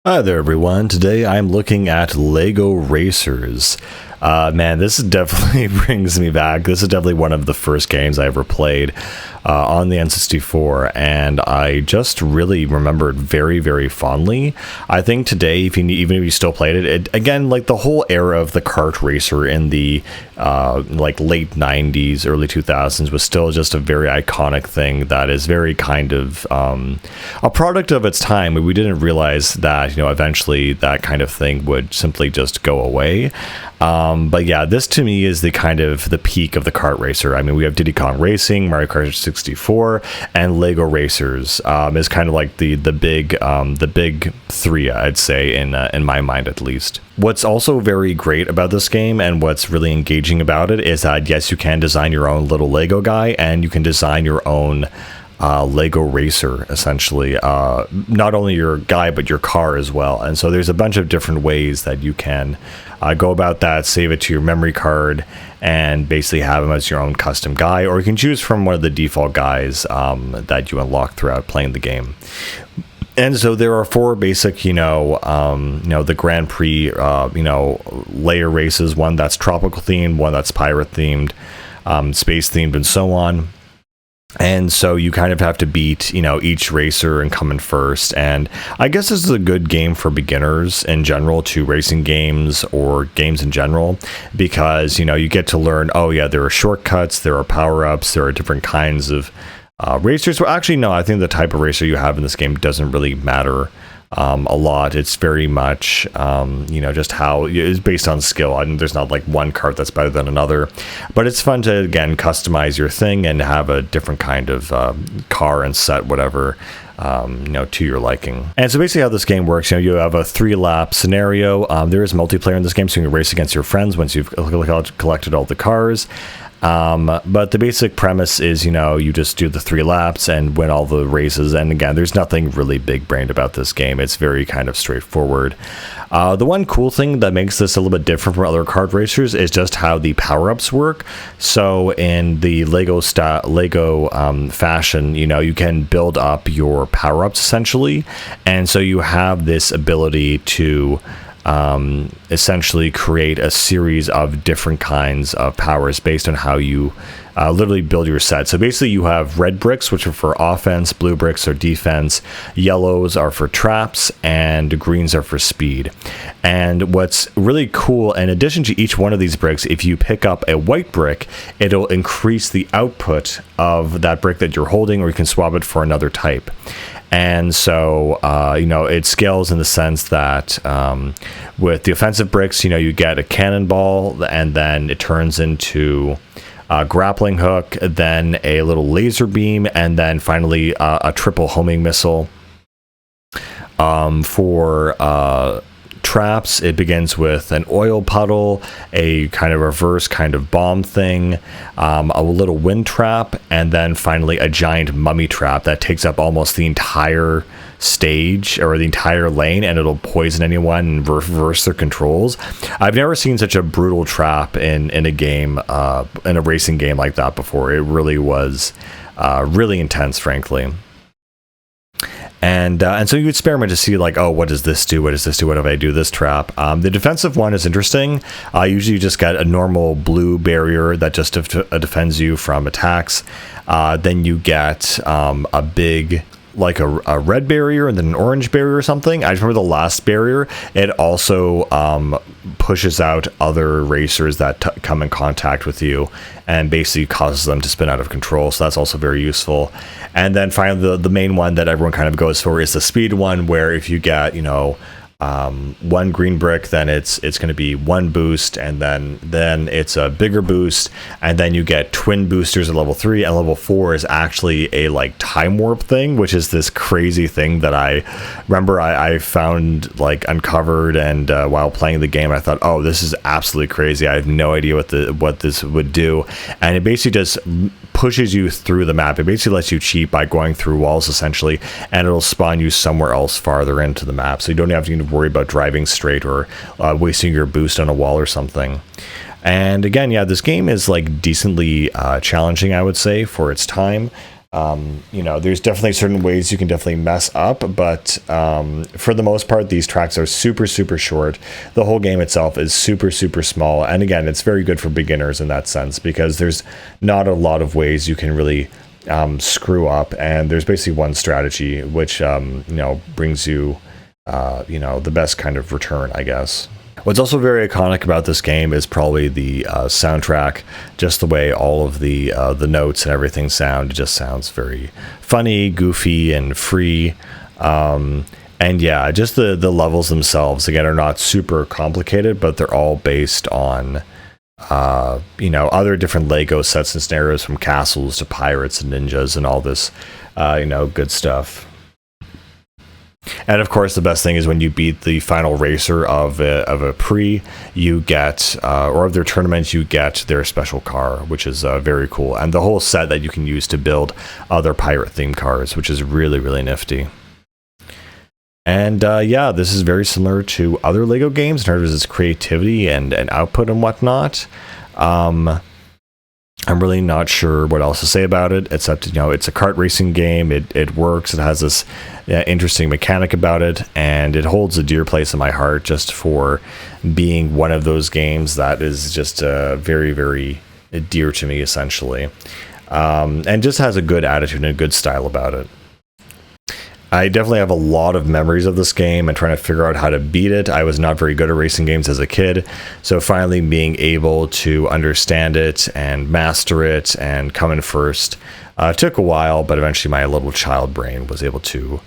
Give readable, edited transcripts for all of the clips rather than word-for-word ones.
Hi there, everyone. Today I'm looking at Lego Racers. Man, this definitely brings me back. This is definitely one of the first games I ever played on the N64, and I just really remembered very, very fondly. I think today, even if you still played it, again, like the whole era of the kart racer in the like late 90s, early 2000s was still just a very iconic thing that is very kind of a product of its time. We didn't realize that, eventually that kind of thing would simply just go away. But yeah, this to me is the kind of the peak of the kart racer. I mean, we have Diddy Kong Racing, Mario Kart 64, and Lego Racers is kind of like the big three, I'd say, in my mind at least. What's also very great about this game and what's really engaging about it is that yes, you can design your own little Lego guy, and you can design your own Lego racer, essentially, not only your guy but your car as well. And so there's a bunch of different ways that you can go about that. Save it to your memory card and basically have him as your own custom guy, or you can choose from one of the default guys that you unlock throughout playing the game. And so there are four basic, the Grand Prix, layer races. One that's tropical themed, one that's pirate themed, space themed, and so on. And so you kind of have to beat, each racer and come in first. And I guess this is a good game for beginners in general to racing games or games in general, because, you get to learn, oh yeah, there are shortcuts, there are power-ups, there are different kinds of racers. Well, actually, no, I think the type of racer you have in this game doesn't really matter a lot. It's very much, just how it's based on skill. I mean, there's not like one kart that's better than another, but it's fun to, again, customize your thing and have a different kind of car and set whatever, to your liking. And so basically how this game works, you have a 3-lap scenario. There is multiplayer in this game, so you can race against your friends once you've collected all the cars. But the basic premise is, you just do the 3 laps and win all the races. And again, there's nothing really big brained about this game. It's very kind of straightforward. The one cool thing that makes this a little bit different from other kart racers is just how the power-ups work. So in the Lego fashion, you can build up your power-ups essentially. And so you have this ability to essentially create a series of different kinds of powers based on how you literally build your set. So basically you have red bricks, which are for offense, blue bricks are defense, yellows are for traps, and greens are for speed. And what's really cool, in addition to each one of these bricks, if you pick up a white brick, it'll increase the output of that brick that you're holding, or you can swap it for another type. And so, it scales in the sense that with the offensive bricks, you get a cannonball, and then it turns into a grappling hook, then a little laser beam, and then finally a triple homing missile. For traps, it begins with an oil puddle, a kind of reverse kind of bomb thing, a little wind trap, and then finally a giant mummy trap that takes up almost the entire stage or the entire lane, and it'll poison anyone and reverse their controls. I've never seen such a brutal trap in a game, in a racing game like that before. It really was really intense, frankly. And so you experiment to see, like, oh, what does this do? What does this do? What if I do this trap? The defensive one is interesting. Usually you just get a normal blue barrier that just defends you from attacks. Then you get a big, like a red barrier and then an orange barrier or something. I just remember the last barrier. It also pushes out other racers that come in contact with you and basically causes them to spin out of control. So that's also very useful. And then finally, the main one that everyone kind of goes for is the speed one, where if you get, one green brick, then it's going to be one boost, and then it's a bigger boost, and then you get twin boosters at level 3, and level 4 is actually a like time warp thing, which is this crazy thing that I remember I found like uncovered, and while playing the game I thought, oh, this is absolutely crazy. I have no idea what this would do, and it basically just pushes you through the map. It basically lets you cheat by going through walls essentially, and it'll spawn you somewhere else farther into the map, so you don't have to worry about driving straight or wasting your boost on a wall or something. And again, yeah, this game is like decently challenging, I would say, for its time. You know, there's definitely certain ways you can definitely mess up, but for the most part, these tracks are super, super short. The whole game itself is super, super small. And again, it's very good for beginners in that sense because there's not a lot of ways you can really screw up. And there's basically one strategy, which, you know, brings you, you know, the best kind of return, I guess. What's also very iconic about this game is probably the soundtrack, just the way all of the notes and everything sound. It just sounds very funny, goofy, and free. And yeah, just the levels themselves, again, are not super complicated, but they're all based on, you know, other different Lego sets and scenarios, from castles to pirates and ninjas and all this, you know, good stuff. And of course, the best thing is when you beat the final racer of a pre, you get, or of their tournament, you get their special car, which is very cool. And the whole set that you can use to build other pirate-themed cars, which is really, really nifty. And yeah, this is very similar to other LEGO games in terms of its creativity and output and whatnot. I'm really not sure what else to say about it, except, you know, it's a kart racing game. It works. It has this interesting mechanic about it, and it holds a dear place in my heart just for being one of those games that is just very, very dear to me, essentially. And just has a good attitude and a good style about it. I definitely have a lot of memories of this game and trying to figure out how to beat it. I was not very good at racing games as a kid, so finally being able to understand it and master it and come in first took a while, but eventually my little child brain was able to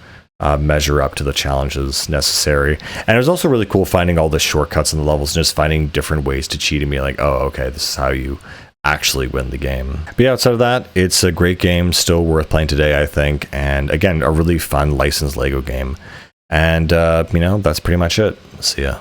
measure up to the challenges necessary. And it was also really cool finding all the shortcuts in the levels and just finding different ways to cheat and be like, oh, okay, this is how you actually win the game. But yeah, outside of that, it's a great game, still worth playing today, I think. And again, a really fun licensed LEGO game. And, you know, that's pretty much it. See ya.